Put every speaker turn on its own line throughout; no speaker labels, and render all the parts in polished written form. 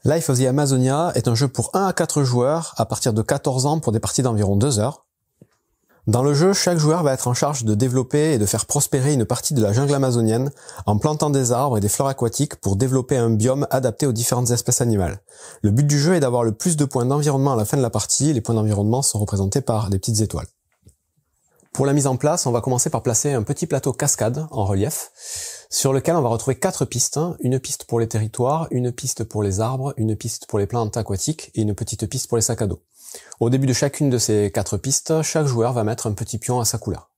Life of the Amazonia est un jeu pour 1 à 4 joueurs à partir de 14 ans pour des parties d'environ 2 heures. Dans le jeu, chaque joueur va être en charge de développer et de faire prospérer une partie de la jungle amazonienne en plantant des arbres et des fleurs aquatiques pour développer un biome adapté aux différentes espèces animales. Le but du jeu est d'avoir le plus de points d'environnement à la fin de la partie. Les points d'environnement sont représentés par des petites étoiles. Pour la mise en place, on va commencer par placer un petit plateau cascade en relief sur lequel on va retrouver 4 pistes. Une piste pour les territoires, une piste pour les arbres, une piste pour les plantes aquatiques et une petite piste pour les sacs à dos. Au début de chacune de ces 4 pistes, chaque joueur va mettre un petit pion à sa couleur.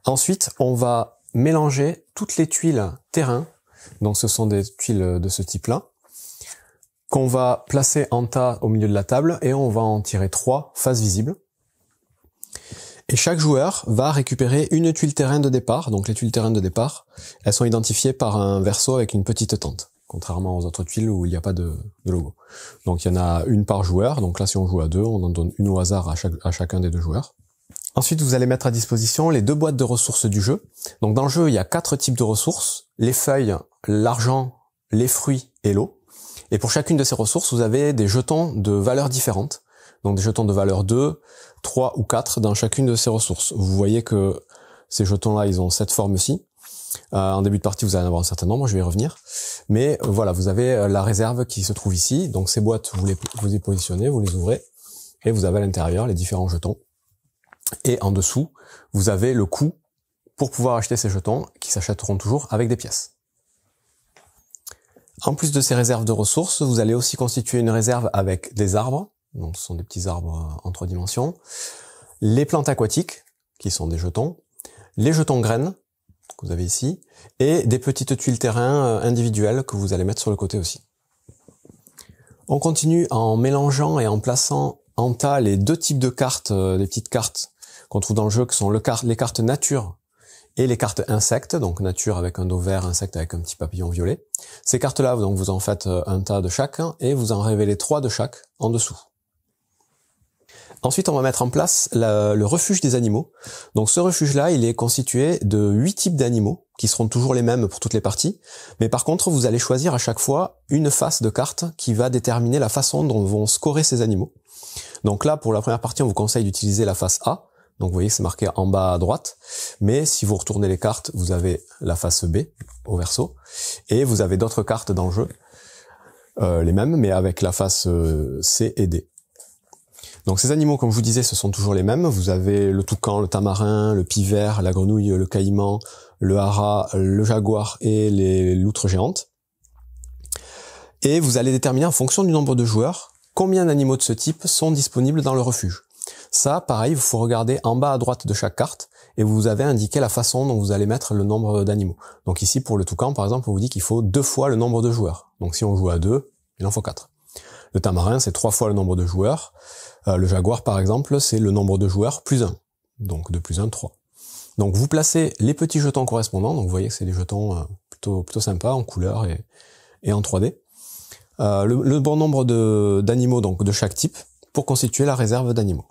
Ensuite, on va mélanger toutes les tuiles terrain, donc ce sont des tuiles de ce type-là, qu'on va placer en tas au milieu de la table et on va en tirer 3 faces visibles. Et chaque joueur va récupérer une tuile terrain de départ. Donc les tuiles terrain de départ, elles sont identifiées par un verso avec une petite tente, contrairement aux autres tuiles où il n'y a pas de logo. Donc il y en a une par joueur. Donc là, si on joue à 2, on en donne une au hasard à chacun des 2 joueurs. Ensuite, vous allez mettre à disposition les 2 boîtes de ressources du jeu. Donc dans le jeu, il y a 4 types de ressources: les feuilles, l'argent, les fruits et l'eau. Et pour chacune de ces ressources, vous avez des jetons de valeurs différentes. Donc des jetons de valeur 2, 3 ou 4 dans chacune de ces ressources. Vous voyez que ces jetons-là, ils ont cette forme-ci. En début de partie, vous allez en avoir un certain nombre, je vais y revenir. Mais voilà, vous avez la réserve qui se trouve ici. Donc ces boîtes, vous les positionnez, vous les ouvrez, et vous avez à l'intérieur les différents jetons. Et en dessous, vous avez le coût pour pouvoir acheter ces jetons, qui s'achèteront toujours avec des pièces. En plus de ces réserves de ressources, vous allez aussi constituer une réserve avec des arbres. Donc ce sont des petits arbres en 3 dimensions. Les plantes aquatiques, qui sont des jetons. Les jetons graines, que vous avez ici. Et des petites tuiles terrain individuelles que vous allez mettre sur le côté aussi. On continue en mélangeant et en plaçant en tas les 2 types de cartes, des petites cartes qu'on trouve dans le jeu, qui sont les cartes nature et les cartes insectes. Donc nature avec un dos vert, insecte avec un petit papillon violet. Ces cartes-là, donc vous en faites un tas de chaque et vous en révélez 3 de chaque en dessous. Ensuite, on va mettre en place le refuge des animaux. Donc ce refuge-là, il est constitué de 8 types d'animaux, qui seront toujours les mêmes pour toutes les parties. Mais par contre, vous allez choisir à chaque fois une face de carte qui va déterminer la façon dont vont scorer ces animaux. Donc là, pour la première partie, on vous conseille d'utiliser la face A. Donc vous voyez que c'est marqué en bas à droite. Mais si vous retournez les cartes, vous avez la face B au verso. Et vous avez d'autres cartes dans le jeu, les mêmes, mais avec la face C et D. Donc ces animaux, comme je vous disais, ce sont toujours les mêmes. Vous avez le toucan, le tamarin, le pivert, la grenouille, le caïman, le hara, le jaguar et les loutres géantes. Et vous allez déterminer en fonction du nombre de joueurs combien d'animaux de ce type sont disponibles dans le refuge. Ça, pareil, il faut regarder en bas à droite de chaque carte et vous avez indiqué la façon dont vous allez mettre le nombre d'animaux. Donc ici, pour le toucan, par exemple, on vous dit qu'il faut 2 fois le nombre de joueurs. Donc si on joue à 2, il en faut 4. Le tamarin, c'est 3 fois le nombre de joueurs. Le jaguar, par exemple, c'est le nombre de joueurs plus 1. Donc 2 plus 1, 3. Donc vous placez les petits jetons correspondants. Donc vous voyez que c'est des jetons plutôt sympas en couleur et en 3D. Le bon nombre d'animaux donc de chaque type pour constituer la réserve d'animaux.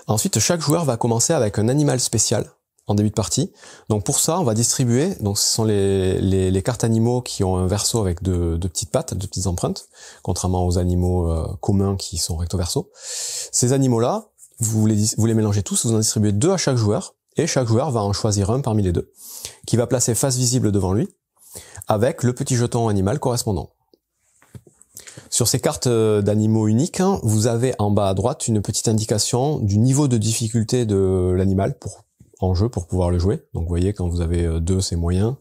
Ensuite, chaque joueur va commencer avec un animal spécial en début de partie. Donc pour ça, on va distribuer, donc ce sont les cartes animaux qui ont un verso avec deux petites pattes, 2 petites empreintes, contrairement aux animaux communs qui sont recto verso. Ces animaux-là, vous les mélangez tous, vous en distribuez 2 à chaque joueur, et chaque joueur va en choisir un parmi les 2, qui va placer face visible devant lui, avec le petit jeton animal correspondant. Sur ces cartes d'animaux uniques, vous avez en bas à droite une petite indication du niveau de difficulté de l'animal en jeu pour pouvoir le jouer. Donc vous voyez, quand vous avez 2, c'est moyen,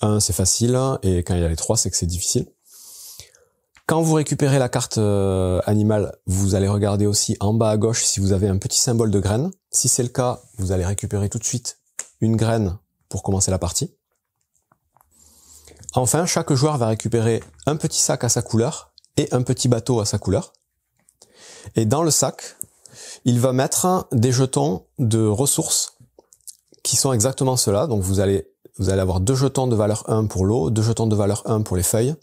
1, c'est facile, et quand il y a les 3, c'est que c'est difficile. Quand vous récupérez la carte animale, vous allez regarder aussi en bas à gauche si vous avez un petit symbole de graine. Si c'est le cas, vous allez récupérer tout de suite une graine pour commencer la partie. Enfin, chaque joueur va récupérer un petit sac à sa couleur et un petit bateau à sa couleur. Et dans le sac, il va mettre des jetons de ressources qui sont exactement ceux-là. Donc vous allez avoir 2 jetons de valeur 1 pour l'eau, 2 jetons de valeur 1 pour les feuilles,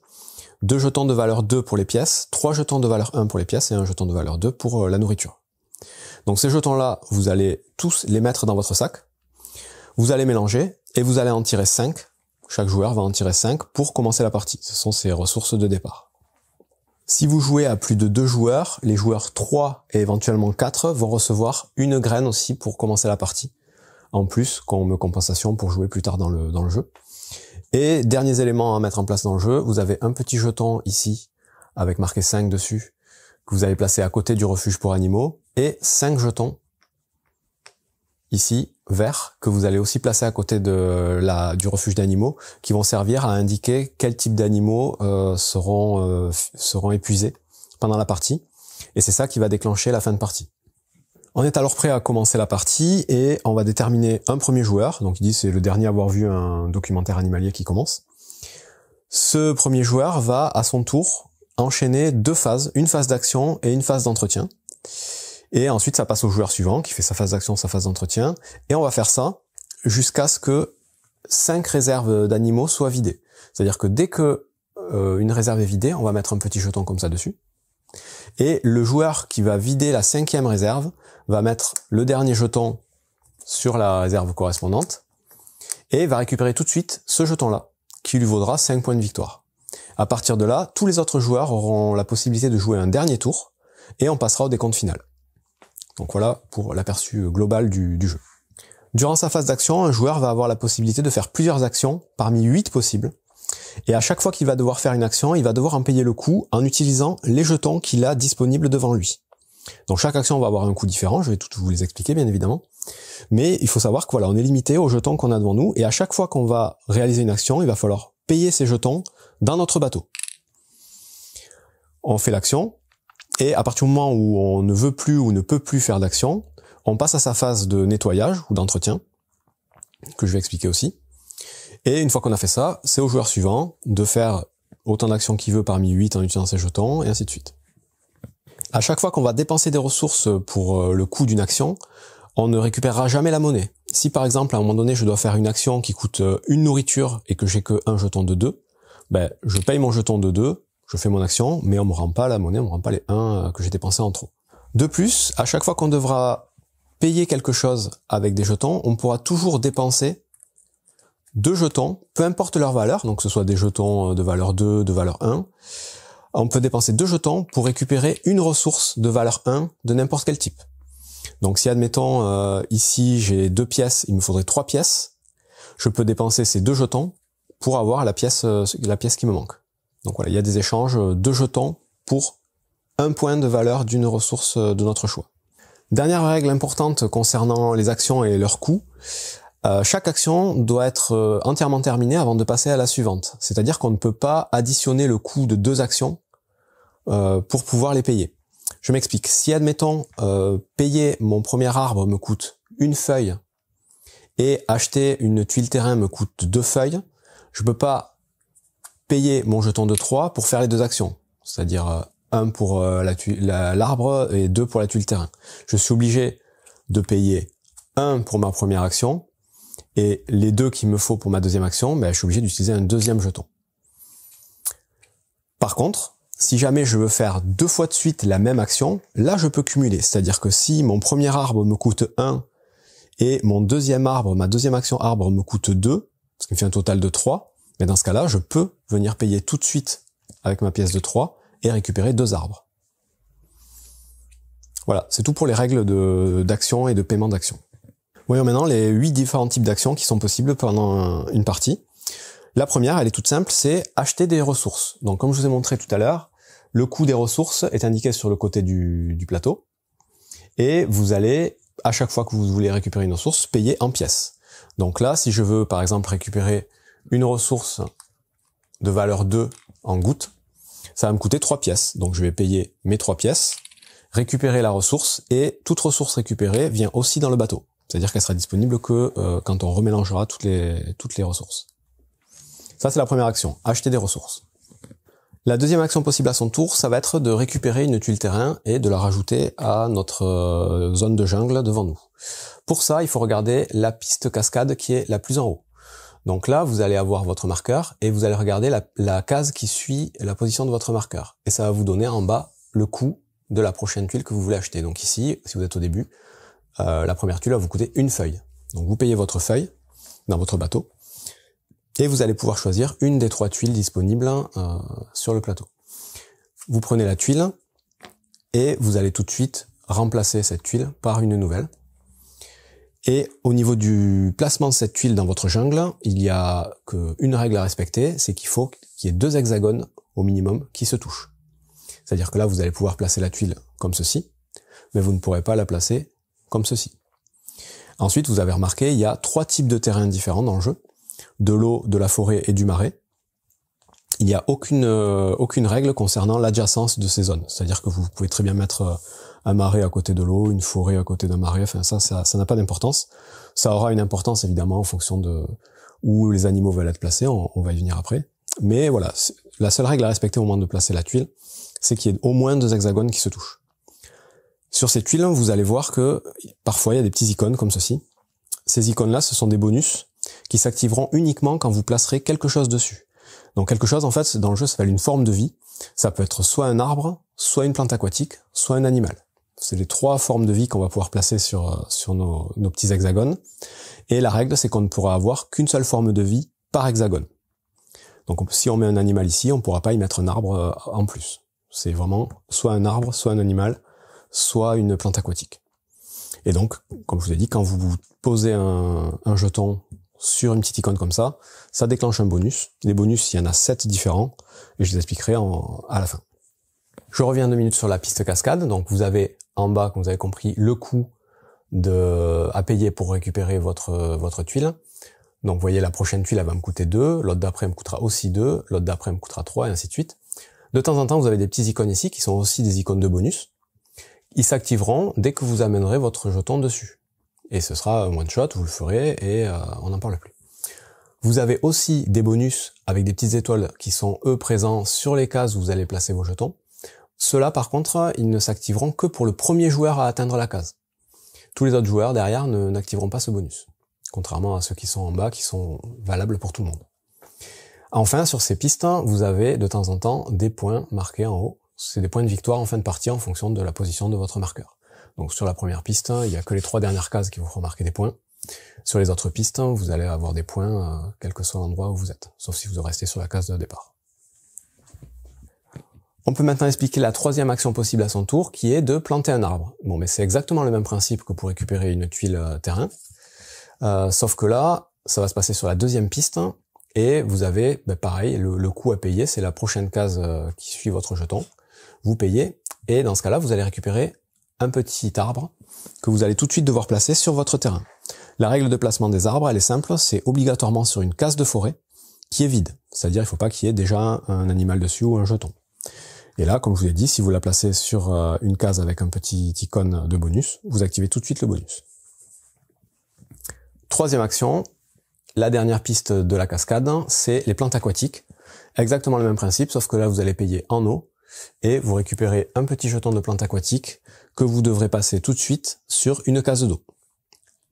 2 jetons de valeur 2 pour les pièces, 3 jetons de valeur 1 pour les pièces et 1 jeton de valeur 2 pour la nourriture. Donc ces jetons-là, vous allez tous les mettre dans votre sac, vous allez mélanger et vous allez en tirer 5 chaque joueur va en tirer 5 pour commencer la partie. Ce sont ses ressources de départ. Si vous jouez à plus de 2 joueurs, les joueurs 3 et éventuellement 4 vont recevoir une graine aussi pour commencer la partie. En plus, comme compensation pour jouer plus tard dans le jeu. Et derniers éléments à mettre en place dans le jeu, vous avez un petit jeton ici, avec marqué 5 dessus, que vous allez placer à côté du refuge pour animaux, et 5 jetons, ici, verts, que vous allez aussi placer à côté du refuge d'animaux, qui vont servir à indiquer quel type d'animaux seront épuisés pendant la partie. Et c'est ça qui va déclencher la fin de partie. On est alors prêt à commencer la partie et on va déterminer un premier joueur. Donc il dit c'est le dernier à avoir vu un documentaire animalier qui commence. Ce premier joueur va à son tour enchaîner 2 phases, une phase d'action et une phase d'entretien. Et ensuite ça passe au joueur suivant qui fait sa phase d'action, sa phase d'entretien. Et on va faire ça jusqu'à ce que 5 réserves d'animaux soient vidées. C'est-à-dire que dès que une réserve est vidée, on va mettre un petit jeton comme ça dessus. Et le joueur qui va vider la 5e réserve va mettre le dernier jeton sur la réserve correspondante et va récupérer tout de suite ce jeton-là, qui lui vaudra 5 points de victoire. À partir de là, tous les autres joueurs auront la possibilité de jouer un dernier tour et on passera au décompte final. Donc voilà pour l'aperçu global du jeu. Durant sa phase d'action, un joueur va avoir la possibilité de faire plusieurs actions parmi 8 possibles. Et à chaque fois qu'il va devoir faire une action, il va devoir en payer le coût en utilisant les jetons qu'il a disponibles devant lui. Donc chaque action va avoir un coût différent, je vais tout vous les expliquer bien évidemment. Mais il faut savoir que voilà, on est limité aux jetons qu'on a devant nous, et à chaque fois qu'on va réaliser une action, il va falloir payer ces jetons dans notre bateau. On fait l'action, et à partir du moment où on ne veut plus ou ne peut plus faire d'action, on passe à sa phase de nettoyage ou d'entretien, que je vais expliquer aussi. Et une fois qu'on a fait ça, c'est au joueur suivant de faire autant d'actions qu'il veut parmi 8 en utilisant ses jetons, et ainsi de suite. À chaque fois qu'on va dépenser des ressources pour le coût d'une action, on ne récupérera jamais la monnaie. Si par exemple, à un moment donné, je dois faire une action qui coûte une nourriture et que j'ai que un jeton de 2, ben, je paye mon jeton de 2, je fais mon action, mais on me rend pas la monnaie, on me rend pas les 1 que j'ai dépensés en trop. De plus, à chaque fois qu'on devra payer quelque chose avec des jetons, on pourra toujours dépenser 2 jetons, peu importe leur valeur, donc que ce soit des jetons de valeur 2, de valeur 1, on peut dépenser 2 jetons pour récupérer une ressource de valeur 1 de n'importe quel type. Donc si admettons ici j'ai 2 pièces, il me faudrait 3 pièces, je peux dépenser ces 2 jetons pour avoir la pièce qui me manque. Donc voilà, il y a des échanges 2 jetons pour 1 point de valeur d'une ressource de notre choix. Dernière règle importante concernant les actions et leurs coûts, chaque action doit être entièrement terminée avant de passer à la suivante. C'est-à-dire qu'on ne peut pas additionner le coût de 2 actions pour pouvoir les payer. Je m'explique. Si, admettons, payer mon premier arbre me coûte 1 feuille et acheter une tuile terrain me coûte 2 feuilles, je peux pas payer mon jeton de 3 pour faire les 2 actions. C'est-à-dire 1 pour l'arbre et 2 pour la tuile terrain. Je suis obligé de payer 1 pour ma première action, et les 2 qu'il me faut pour ma deuxième action, ben, je suis obligé d'utiliser un deuxième jeton. Par contre, si jamais je veux faire 2 fois de suite la même action, là je peux cumuler. C'est-à-dire que si mon premier arbre me coûte 1 et mon deuxième arbre, ma deuxième action arbre me coûte 2, ce qui me fait un total de 3, mais dans ce cas-là, je peux venir payer tout de suite avec ma pièce de 3 et récupérer 2 arbres. Voilà, c'est tout pour les règles d'action et de paiement d'action. Voyons maintenant les 8 différents types d'actions qui sont possibles pendant une partie. La première, elle est toute simple, c'est acheter des ressources. Donc comme je vous ai montré tout à l'heure, le coût des ressources est indiqué sur le côté du plateau. Et vous allez, à chaque fois que vous voulez récupérer une ressource, payer en pièces. Donc là, si je veux par exemple récupérer une ressource de valeur 2 en gouttes, ça va me coûter 3 pièces. Donc je vais payer mes 3 pièces, récupérer la ressource, et toute ressource récupérée vient aussi dans le bateau. C'est-à-dire qu'elle sera disponible que quand on remélangera toutes les ressources. Ça, c'est la première action, acheter des ressources. La deuxième action possible à son tour, ça va être de récupérer une tuile terrain et de la rajouter à notre zone de jungle devant nous. Pour ça, il faut regarder la piste cascade qui est la plus en haut. Donc là, vous allez avoir votre marqueur et vous allez regarder la case qui suit la position de votre marqueur. Et ça va vous donner en bas le coût de la prochaine tuile que vous voulez acheter. Donc ici, si vous êtes au début, la première tuile va vous coûter 1 feuille. Donc vous payez votre feuille dans votre bateau. Et vous allez pouvoir choisir une des 3 tuiles disponibles sur le plateau. Vous prenez la tuile et vous allez tout de suite remplacer cette tuile par une nouvelle. Et au niveau du placement de cette tuile dans votre jungle, il y a qu'une règle à respecter, c'est qu'il faut qu'il y ait 2 hexagones au minimum qui se touchent. C'est-à-dire que là, vous allez pouvoir placer la tuile comme ceci, mais vous ne pourrez pas la placer comme ceci. Ensuite, vous avez remarqué, il y a 3 types de terrains différents dans le jeu, de l'eau, de la forêt et du marais. Il n'y a aucune règle concernant l'adjacence de ces zones. C'est-à-dire que vous pouvez très bien mettre un marais à côté de l'eau, une forêt à côté d'un marais, enfin ça n'a pas d'importance. Ça aura une importance évidemment en fonction de où les animaux veulent être placés, on va y venir après. Mais voilà, la seule règle à respecter au moment de placer la tuile, c'est qu'il y ait au moins 2 hexagones qui se touchent. Sur ces tuiles, vous allez voir que parfois il y a des petits icônes comme ceci. Ces icônes-là, ce sont des bonus qui s'activeront uniquement quand vous placerez quelque chose dessus. Donc quelque chose, en fait, dans le jeu, ça s'appelle une forme de vie. Ça peut être soit un arbre, soit une plante aquatique, soit un animal. C'est les 3 formes de vie qu'on va pouvoir placer sur nos petits hexagones. Et la règle, c'est qu'on ne pourra avoir qu'une seule forme de vie par hexagone. Donc si on met un animal ici, on ne pourra pas y mettre un arbre en plus. C'est vraiment soit un arbre, soit un animal, soit une plante aquatique. Et donc, comme je vous ai dit, quand vous posez un jeton sur une petite icône comme ça déclenche un bonus. Les bonus, il y en a 7 différents, et je les expliquerai à la fin. Je reviens 2 minutes sur la piste cascade. Donc vous avez en bas, comme vous avez compris, le coût à payer pour récupérer votre tuile. Donc vous voyez, la prochaine tuile, elle va me coûter 2, l'autre d'après me coûtera aussi 2, l'autre d'après me coûtera 3, et ainsi de suite. De temps en temps, vous avez des petits icônes ici, qui sont aussi des icônes de bonus. Ils s'activeront dès que vous amènerez votre jeton dessus. Et ce sera un one shot, vous le ferez, et on n'en parle plus. Vous avez aussi des bonus avec des petites étoiles qui sont, eux, présents sur les cases où vous allez placer vos jetons. Ceux-là, par contre, ils ne s'activeront que pour le premier joueur à atteindre la case. Tous les autres joueurs, derrière, n'activeront pas ce bonus. Contrairement à ceux qui sont en bas, qui sont valables pour tout le monde. Enfin, sur ces pistes, vous avez de temps en temps des points marqués en haut. C'est des points de victoire en fin de partie en fonction de la position de votre marqueur. Donc sur la première piste, il n'y a que les 3 dernières cases qui vous feront marquer des points. Sur les autres pistes, vous allez avoir des points quel que soit l'endroit où vous êtes, sauf si vous restez sur la case de départ. On peut maintenant expliquer la 3e action possible à son tour, qui est de planter un arbre. Bon, mais c'est exactement le même principe que pour récupérer une tuile terrain, sauf que là, ça va se passer sur la 2e piste, et vous avez, pareil, le coût à payer, c'est la prochaine case qui suit votre jeton. Vous payez, et dans ce cas-là, vous allez récupérer un petit arbre que vous allez tout de suite devoir placer sur votre terrain. La règle de placement des arbres, elle est simple, c'est obligatoirement sur une case de forêt qui est vide. C'est-à-dire, il ne faut pas qu'il y ait déjà un animal dessus ou un jeton. Et là, comme je vous l'ai dit, si vous la placez sur une case avec un petit icône de bonus, vous activez tout de suite le bonus. 3e action, la dernière piste de la cascade, c'est les plantes aquatiques. Exactement le même principe, sauf que là, vous allez payer en eau et vous récupérez un petit jeton de plante aquatique que vous devrez passer tout de suite sur une case d'eau.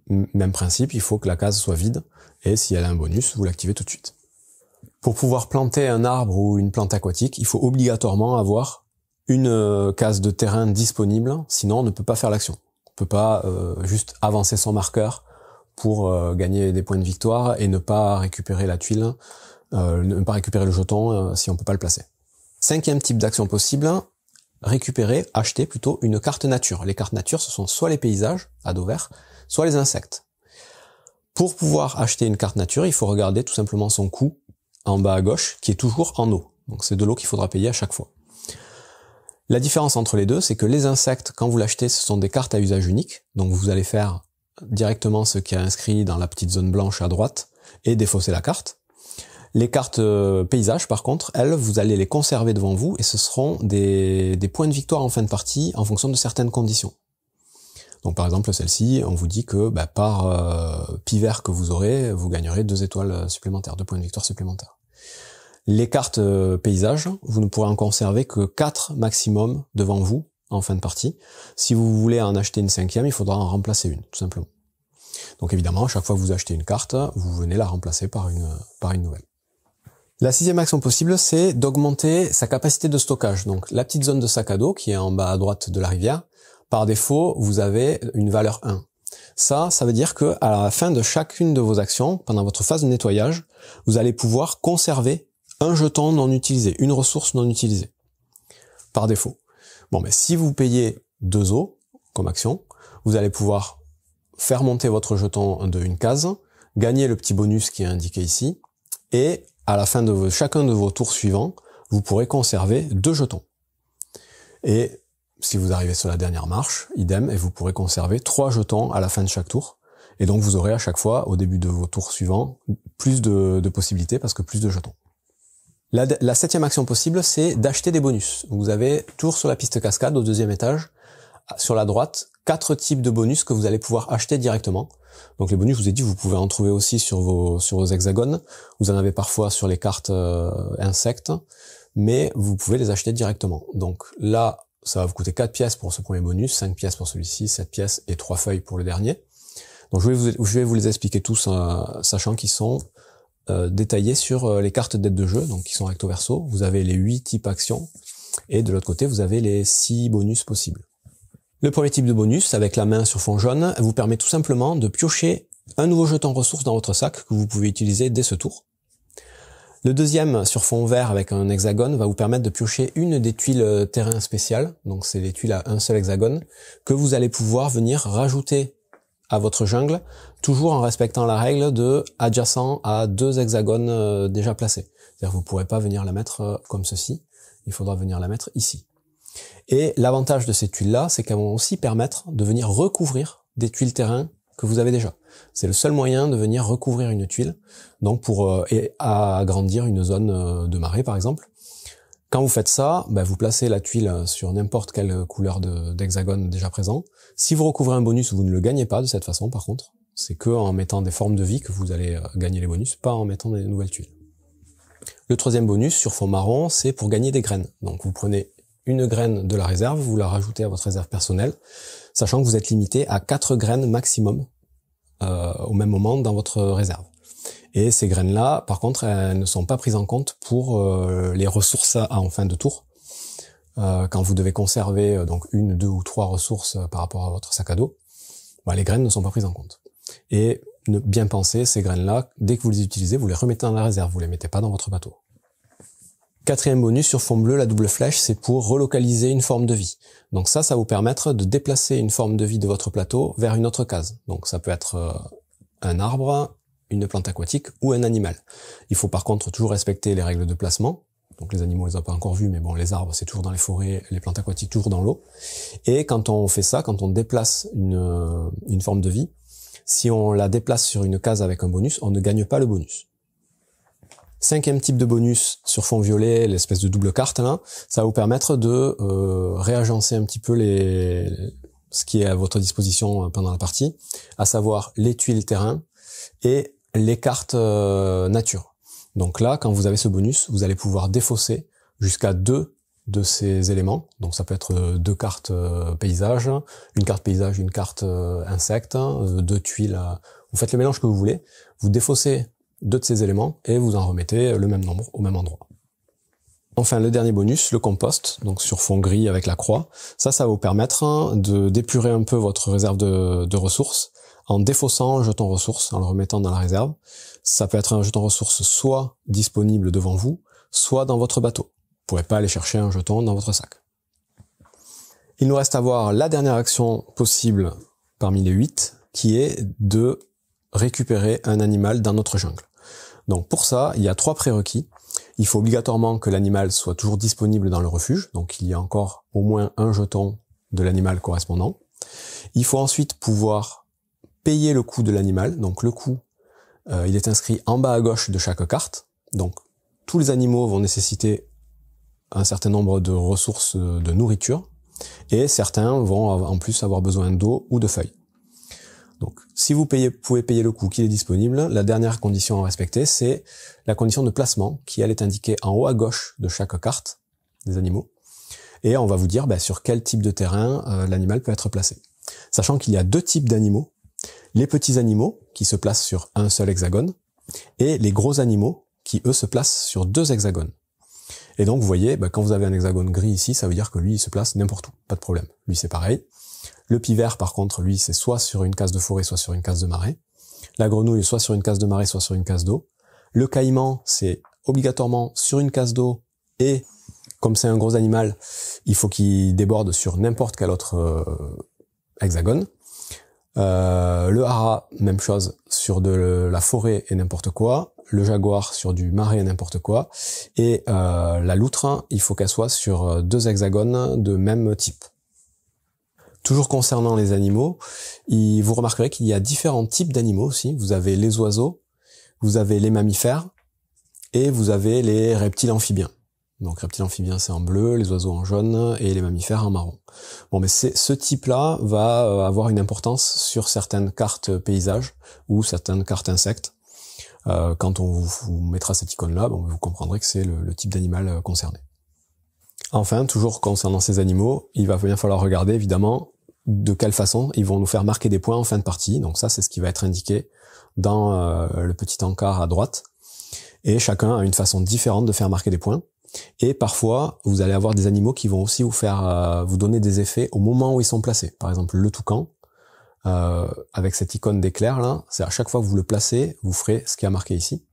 Même principe, il faut que la case soit vide, et si elle a un bonus, vous l'activez tout de suite. Pour pouvoir planter un arbre ou une plante aquatique, il faut obligatoirement avoir une case de terrain disponible, sinon on ne peut pas faire l'action. On ne peut pas juste avancer son marqueur pour gagner des points de victoire et ne pas récupérer la tuile, ne pas récupérer le jeton si on ne peut pas le placer. 5e type d'action possible, acheter plutôt une carte nature. Les cartes nature, ce sont soit les paysages à dos vert, soit les insectes. Pour pouvoir acheter une carte nature, il faut regarder tout simplement son coût en bas à gauche, qui est toujours en eau. Donc c'est de l'eau qu'il faudra payer à chaque fois. La différence entre les deux, c'est que les insectes, quand vous l'achetez, ce sont des cartes à usage unique. Donc vous allez faire directement ce qui est inscrit dans la petite zone blanche à droite et défausser la carte. Les cartes paysages, par contre, elles, vous allez les conserver devant vous et ce seront des points de victoire en fin de partie en fonction de certaines conditions. Donc par exemple celle-ci, on vous dit que par pi vert que vous aurez, vous gagnerez 2 étoiles supplémentaires, 2 points de victoire supplémentaires. Les cartes paysages, vous ne pourrez en conserver que 4 maximum devant vous en fin de partie. Si vous voulez en acheter une 5e, il faudra en remplacer une, tout simplement. Donc évidemment, à chaque fois que vous achetez une carte, vous venez la remplacer par une nouvelle. La 6e action possible, c'est d'augmenter sa capacité de stockage. Donc la petite zone de sac à dos qui est en bas à droite de la rivière, par défaut, vous avez une valeur 1. Ça veut dire que à la fin de chacune de vos actions, pendant votre phase de nettoyage, vous allez pouvoir conserver un jeton non utilisé, une ressource non utilisée, par défaut. Bon, mais si vous payez 2 os comme action, vous allez pouvoir faire monter votre jeton de une case, gagner le petit bonus qui est indiqué ici, et à la fin de chacun de vos tours suivants, vous pourrez conserver 2 jetons. Et si vous arrivez sur la dernière marche, idem, et vous pourrez conserver 3 jetons à la fin de chaque tour. Et donc vous aurez à chaque fois, au début de vos tours suivants, plus de possibilités parce que plus de jetons. La 7e action possible, c'est d'acheter des bonus. Vous avez toujours sur la piste cascade, au 2e étage, sur la droite, 4 types de bonus que vous allez pouvoir acheter directement. Donc les bonus, je vous ai dit, vous pouvez en trouver aussi sur vos hexagones. Vous en avez parfois sur les cartes insectes, mais vous pouvez les acheter directement. Donc là, ça va vous coûter 4 pièces pour ce premier bonus, 5 pièces pour celui-ci, 7 pièces et 3 feuilles pour le dernier. Donc je vais vous les expliquer tous, sachant qu'ils sont détaillés sur les cartes d'aide de jeu, donc qui sont recto verso. Vous avez les 8 types actions, et de l'autre côté, vous avez les 6 bonus possibles. Le premier type de bonus, avec la main sur fond jaune, vous permet tout simplement de piocher un nouveau jeton ressource dans votre sac que vous pouvez utiliser dès ce tour. Le deuxième, sur fond vert avec un hexagone, va vous permettre de piocher une des tuiles terrain spéciales, donc c'est les tuiles à un seul hexagone, que vous allez pouvoir venir rajouter à votre jungle, toujours en respectant la règle de adjacent à 2 hexagones déjà placés. C'est-à-dire que vous ne pourrez pas venir la mettre comme ceci, il faudra venir la mettre ici. Et l'avantage de ces tuiles-là, c'est qu'elles vont aussi permettre de venir recouvrir des tuiles terrain que vous avez déjà. C'est le seul moyen de venir recouvrir une tuile, donc pour agrandir une zone de marée par exemple. Quand vous faites ça, vous placez la tuile sur n'importe quelle couleur d'hexagone déjà présent. Si vous recouvrez un bonus, vous ne le gagnez pas de cette façon par contre. C'est que en mettant des formes de vie que vous allez gagner les bonus, pas en mettant des nouvelles tuiles. Le troisième bonus sur fond marron, c'est pour gagner des graines. Donc vous prenez une graine de la réserve, vous la rajoutez à votre réserve personnelle, sachant que vous êtes limité à 4 graines maximum au même moment dans votre réserve. Et ces graines-là, par contre, elles ne sont pas prises en compte pour les ressources en fin de tour. Quand vous devez conserver donc 1, 2 ou 3 ressources par rapport à votre sac à dos, les graines ne sont pas prises en compte. Et bien penser, ces graines-là, dès que vous les utilisez, vous les remettez dans la réserve, vous les mettez pas dans votre bateau. Quatrième bonus sur fond bleu, la double flèche, c'est pour relocaliser une forme de vie. Donc ça va vous permettre de déplacer une forme de vie de votre plateau vers une autre case. Donc ça peut être un arbre, une plante aquatique ou un animal. Il faut par contre toujours respecter les règles de placement. Donc les animaux, on les a pas encore vus, mais bon, les arbres, c'est toujours dans les forêts, les plantes aquatiques, toujours dans l'eau. Et quand on fait ça, quand on déplace une forme de vie, si on la déplace sur une case avec un bonus, on ne gagne pas le bonus. 5e type de bonus sur fond violet, l'espèce de double carte là, ça va vous permettre de réagencer un petit peu ce qui est à votre disposition pendant la partie, à savoir les tuiles terrain et les cartes nature. Donc là, quand vous avez ce bonus, vous allez pouvoir défausser jusqu'à 2 de ces éléments. Donc ça peut être 2 cartes paysage, une carte paysage, une carte insecte, 2 tuiles. Vous faites le mélange que vous voulez, vous défaussez 2 de ces éléments et vous en remettez le même nombre au même endroit. Enfin, le dernier bonus, le compost, donc sur fond gris avec la croix, ça va vous permettre d'épurer un peu votre réserve de ressources en défaussant un jeton ressources, en le remettant dans la réserve. Ça peut être un jeton ressources soit disponible devant vous, soit dans votre bateau. Vous ne pourrez pas aller chercher un jeton dans votre sac. Il nous reste à voir la dernière action possible parmi les 8, qui est de récupérer un animal dans notre jungle. Donc pour ça, il y a 3 prérequis. Il faut obligatoirement que l'animal soit toujours disponible dans le refuge, donc il y a encore au moins un jeton de l'animal correspondant. Il faut ensuite pouvoir payer le coût de l'animal, donc le coût, il est inscrit en bas à gauche de chaque carte. Donc tous les animaux vont nécessiter un certain nombre de ressources de nourriture, et certains vont en plus avoir besoin d'eau ou de feuilles. Donc, si vous pouvez payer le coût qu'il est disponible, la dernière condition à respecter, c'est la condition de placement, qui elle est indiquée en haut à gauche de chaque carte des animaux. Et on va vous dire sur quel type de terrain l'animal peut être placé. Sachant qu'il y a 2 types d'animaux. Les petits animaux, qui se placent sur un seul hexagone, et les gros animaux, qui eux se placent sur 2 hexagones. Et donc vous voyez, quand vous avez un hexagone gris ici, ça veut dire que lui il se place n'importe où, pas de problème. Lui c'est pareil. Le pivert, par contre, lui, c'est soit sur une case de forêt, soit sur une case de marais. La grenouille, soit sur une case de marais, soit sur une case d'eau. Le caïman, c'est obligatoirement sur une case d'eau et, comme c'est un gros animal, il faut qu'il déborde sur n'importe quel autre hexagone. Le hara, même chose, sur de la forêt et n'importe quoi. Le jaguar sur du marais et n'importe quoi. Et la loutre, il faut qu'elle soit sur 2 hexagones de même type. Toujours concernant les animaux, vous remarquerez qu'il y a différents types d'animaux aussi. Vous avez les oiseaux, vous avez les mammifères, et vous avez les reptiles amphibiens. Donc reptiles amphibiens c'est en bleu, les oiseaux en jaune et les mammifères en marron. Bon, mais ce type-là va avoir une importance sur certaines cartes paysages ou certaines cartes insectes. Quand on vous mettra cette icône-là, bon, vous comprendrez que c'est le type d'animal concerné. Enfin, toujours concernant ces animaux, il va bien falloir regarder évidemment de quelle façon ils vont nous faire marquer des points en fin de partie. Donc ça, c'est ce qui va être indiqué dans le petit encart à droite. Et chacun a une façon différente de faire marquer des points. Et parfois, vous allez avoir des animaux qui vont aussi vous faire vous donner des effets au moment où ils sont placés. Par exemple, le toucan, avec cette icône d'éclair là, c'est à chaque fois que vous le placez, vous ferez ce qui a marqué ici.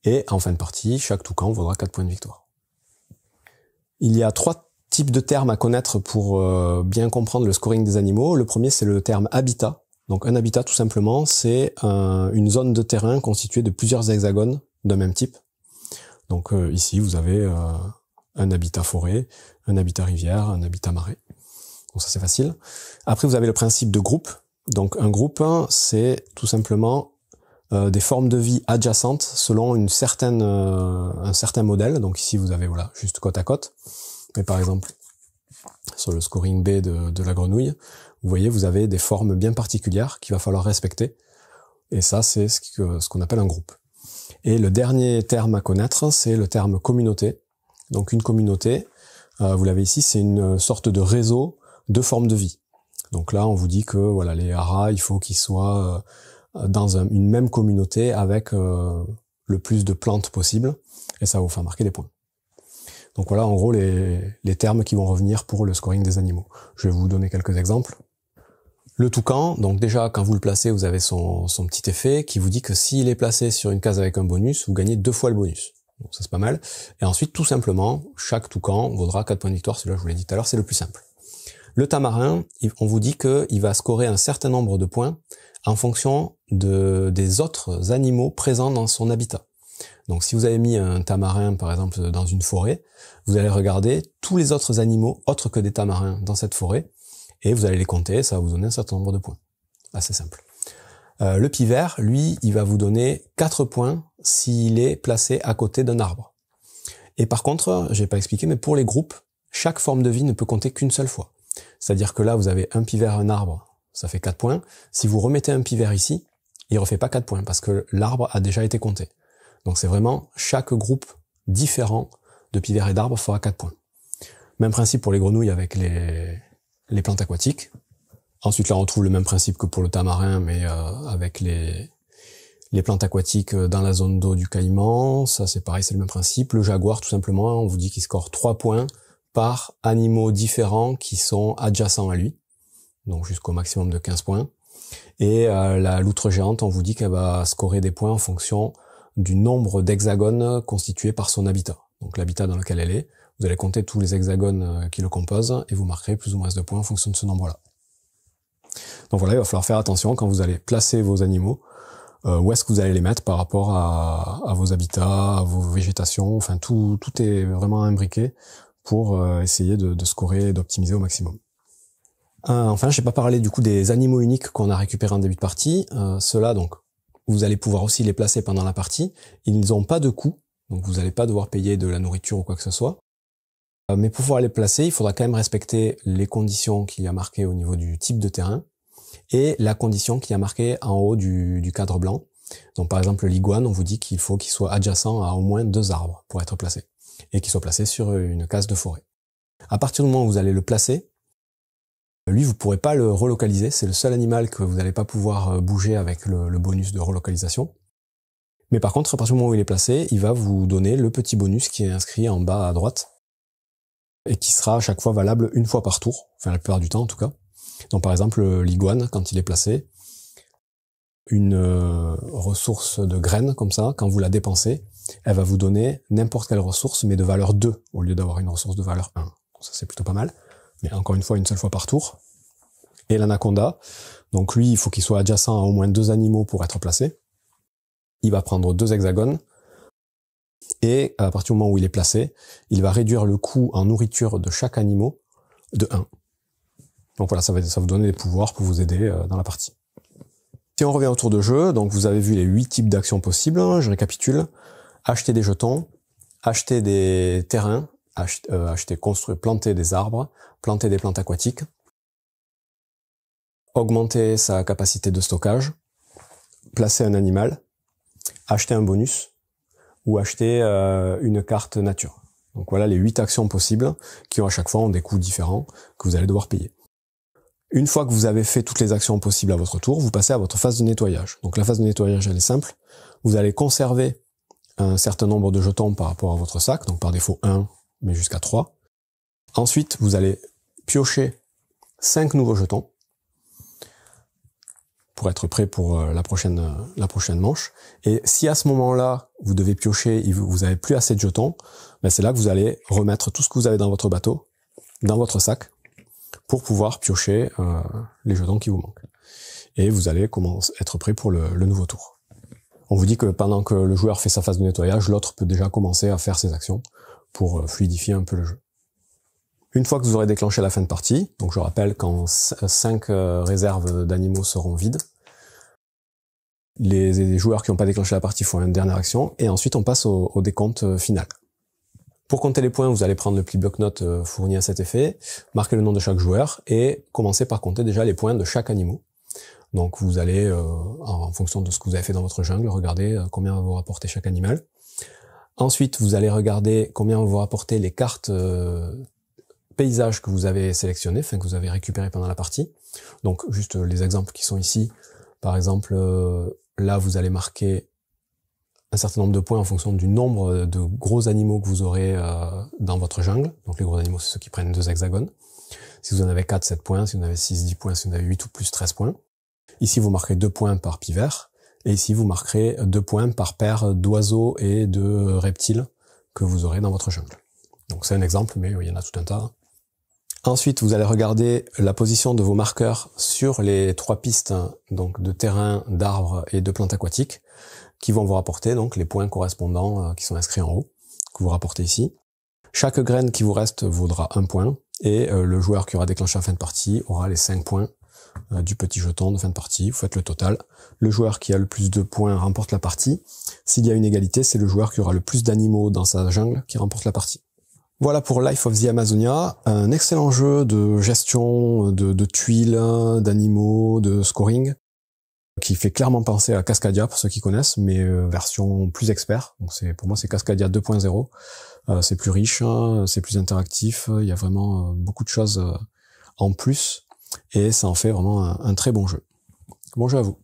Et en fin de partie, chaque toucan vaudra 4 points de victoire. Il y a 3 types de termes à connaître pour bien comprendre le scoring des animaux. Le premier, c'est le terme habitat. Donc un habitat, tout simplement, c'est une zone de terrain constituée de plusieurs hexagones d'un même type. Donc ici, vous avez un habitat forêt, un habitat rivière, un habitat marais. Donc ça, c'est facile. Après, vous avez le principe de groupe. Donc un groupe, c'est tout simplement des formes de vie adjacentes selon un certain modèle. Donc ici, vous avez voilà juste côte à côte. Mais par exemple, sur le scoring B de la grenouille, vous voyez, vous avez des formes bien particulières qu'il va falloir respecter. Et ça, c'est ce qu'on appelle un groupe. Et le dernier terme à connaître, c'est le terme communauté. Donc une communauté, vous l'avez ici, c'est une sorte de réseau de formes de vie. Donc là, on vous dit que voilà, les haras, il faut qu'ils soient dans une même communauté avec le plus de plantes possible, et ça va vous faire marquer des points. Donc voilà, en gros, les termes qui vont revenir pour le scoring des animaux. Je vais vous donner quelques exemples. Le toucan, donc déjà, quand vous le placez, vous avez son petit effet qui vous dit que s'il est placé sur une case avec un bonus, vous gagnez 2 fois le bonus. Donc ça, c'est pas mal. Et ensuite, tout simplement, chaque toucan vaudra 4 points de victoire. Celui-là, je vous l'ai dit tout à l'heure, c'est le plus simple. Le tamarin, on vous dit qu'il va scorer un certain nombre de points en fonction des autres animaux présents dans son habitat. Donc si vous avez mis un tamarin, par exemple, dans une forêt, vous allez regarder tous les autres animaux autres que des tamarins dans cette forêt, et vous allez les compter, ça va vous donner un certain nombre de points. Assez simple. Le pivert, lui, il va vous donner 4 points s'il est placé à côté d'un arbre. Et par contre, j'ai pas expliqué, mais pour les groupes, chaque forme de vie ne peut compter qu'une seule fois. C'est-à-dire que là, vous avez un pivert, un arbre, ça fait 4 points. Si vous remettez un pivert ici, il refait pas 4 points, parce que l'arbre a déjà été compté. Donc c'est vraiment chaque groupe différent de pivert et d'arbres fera 4 points. Même principe pour les grenouilles avec les plantes aquatiques. Ensuite là on retrouve le même principe que pour le tamarin, mais avec les plantes aquatiques dans la zone d'eau du caïman. Ça c'est pareil, c'est le même principe. Le jaguar, tout simplement, on vous dit qu'il score 3 points par animaux différents qui sont adjacents à lui. Donc jusqu'au maximum de 15 points. Et la loutre géante, on vous dit qu'elle va scorer des points en fonction du nombre d'hexagones constitués par son habitat. Donc l'habitat dans lequel elle est, vous allez compter tous les hexagones qui le composent et vous marquerez plus ou moins de points en fonction de ce nombre-là. Donc voilà, il va falloir faire attention quand vous allez placer vos animaux, où est-ce que vous allez les mettre par rapport à vos habitats, à vos végétations, enfin tout est vraiment imbriqué pour essayer de scorer et d'optimiser au maximum. Enfin, je n'ai pas parlé du coup des animaux uniques qu'on a récupérés en début de partie. Ceux-là, donc, vous allez pouvoir aussi les placer pendant la partie. Ils n'ont pas de coût, donc vous n'allez pas devoir payer de la nourriture ou quoi que ce soit. Mais pour pouvoir les placer, il faudra quand même respecter les conditions qu'il y a marquées au niveau du type de terrain et la condition qu'il y a marquée en haut du cadre blanc. Donc par exemple, l'iguane, on vous dit qu'il faut qu'il soit adjacent à au moins 2 arbres pour être placé et qu'il soit placé sur une case de forêt. À partir du moment où vous allez le placer, lui, vous pourrez pas le relocaliser. C'est le seul animal que vous n'allez pas pouvoir bouger avec le bonus de relocalisation. Mais par contre, à partir du moment où il est placé, il va vous donner le petit bonus qui est inscrit en bas à droite et qui sera à chaque fois valable une fois par tour, enfin la plupart du temps en tout cas. Donc par exemple, l'iguane, quand il est placé, une ressource de graines comme ça, quand vous la dépensez, elle va vous donner n'importe quelle ressource, mais de valeur 2, au lieu d'avoir une ressource de valeur 1. Donc ça c'est plutôt pas mal, mais encore une fois, une seule fois par tour. Et l'anaconda, donc lui, il faut qu'il soit adjacent à au moins 2 animaux pour être placé. Il va prendre 2 hexagones, et à partir du moment où il est placé, il va réduire le coût en nourriture de chaque animal de 1. Donc voilà, ça va vous donner des pouvoirs pour vous aider dans la partie. Si on revient au tour de jeu, donc vous avez vu les 8 types d'actions possibles, je récapitule. Acheter des jetons, acheter des terrains, construire, planter des arbres, planter des plantes aquatiques, augmenter sa capacité de stockage, placer un animal, acheter un bonus, ou acheter une carte nature. Donc voilà les 8 actions possibles qui ont à chaque fois des coûts différents que vous allez devoir payer. Une fois que vous avez fait toutes les actions possibles à votre tour, vous passez à votre phase de nettoyage. Donc la phase de nettoyage, elle est simple. Vous allez conserver un certain nombre de jetons par rapport à votre sac, donc par défaut 1, mais jusqu'à 3. Ensuite, vous allez piocher 5 nouveaux jetons pour être prêt pour la prochaine manche. Et si à ce moment-là, vous devez piocher et vous avez plus assez de jetons, ben c'est là que vous allez remettre tout ce que vous avez dans votre bateau, dans votre sac, pour pouvoir piocher les jetons qui vous manquent. Et vous allez être prêt pour le nouveau tour. On vous dit que pendant que le joueur fait sa phase de nettoyage, l'autre peut déjà commencer à faire ses actions pour fluidifier un peu le jeu. Une fois que vous aurez déclenché la fin de partie, donc je rappelle quand 5 réserves d'animaux seront vides, les joueurs qui n'ont pas déclenché la partie font une dernière action, et ensuite on passe au décompte final. Pour compter les points, vous allez prendre le pli bloc-notes fourni à cet effet, marquer le nom de chaque joueur, et commencer par compter déjà les points de chaque animal. Donc vous allez, en fonction de ce que vous avez fait dans votre jungle, regarder combien va vous rapporter chaque animal. Ensuite, vous allez regarder combien va vous rapporter les cartes paysages que vous avez sélectionnés, enfin que vous avez récupérés pendant la partie. Donc juste les exemples qui sont ici. Par exemple, là vous allez marquer un certain nombre de points en fonction du nombre de gros animaux que vous aurez dans votre jungle. Donc les gros animaux, c'est ceux qui prennent 2 hexagones. Si vous en avez 4, 7 points. Si vous en avez 6, 10 points. Si vous en avez 8 ou plus, 13 points. Ici, vous marquerez 2 points par pivert. Et ici, vous marquerez 2 points par paire d'oiseaux et de reptiles que vous aurez dans votre jungle. Donc c'est un exemple, mais il y en a tout un tas. Ensuite, vous allez regarder la position de vos marqueurs sur les 3 pistes donc de terrain, d'arbres et de plantes aquatiques qui vont vous rapporter donc les points correspondants qui sont inscrits en haut, que vous rapportez ici. Chaque graine qui vous reste vaudra 1 point et le joueur qui aura déclenché la fin de partie aura les 5 points du petit jeton de fin de partie. Vous faites le total. Le joueur qui a le plus de points remporte la partie. S'il y a une égalité, c'est le joueur qui aura le plus d'animaux dans sa jungle qui remporte la partie. Voilà pour Life of the Amazonia, un excellent jeu de gestion de tuiles, d'animaux, de scoring, qui fait clairement penser à Cascadia pour ceux qui connaissent, mais version plus expert. Donc pour moi c'est Cascadia 2.0. C'est plus riche, c'est plus interactif, il y a vraiment beaucoup de choses en plus, et ça en fait vraiment un très bon jeu. Bon jeu à vous.